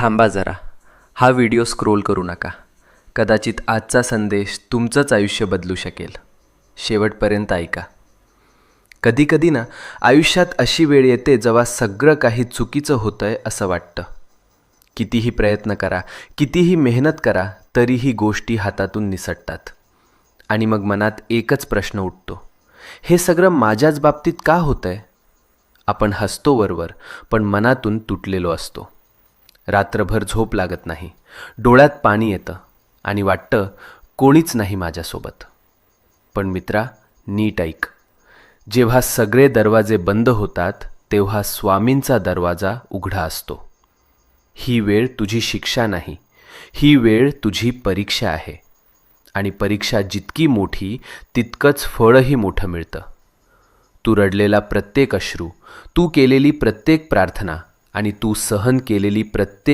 थांबा जरा, हा व्हिडिओ स्क्रोल करू नका. कदाचित आजचा संदेश तुमचंच आयुष्य बदलू शकेल. शेवटपर्यंत ऐका. कधीकधी ना आयुष्यात अशी वेळ येते जेव्हा सगळं काही चुकीचं होतंय असं वाटतं. कितीही प्रयत्न करा, कितीही मेहनत करा, तरीही गोष्टी हातातून निसटतात. आणि मग मनात एकच प्रश्न उठतो, हे सगळं माझ्याच बाबतीत का होतंय? आपण हसतो वरवर, पण मनातून तुटलेलो असतो. रात्रभर झोप लागत नाही, डोळ्यात पाणी येतं आणि वाटतं कोणीच नाही माझ्यासोबत. पण मित्रा, नीट ऐक. जेव्हा सगळे दरवाजे बंद होतात तेव्हा स्वामींचा दरवाजा उघडा असतो. ही वेळ तुझी शिक्षा नाही, ही वेळ तुझी परीक्षा आहे. आणि परीक्षा जितकी मोठी तितकंच फळही मोठं मिळतं. तू रडलेला प्रत्येक अश्रू, तू केलेली प्रत्येक प्रार्थना आणि तू सहन केलेली प्रत्येक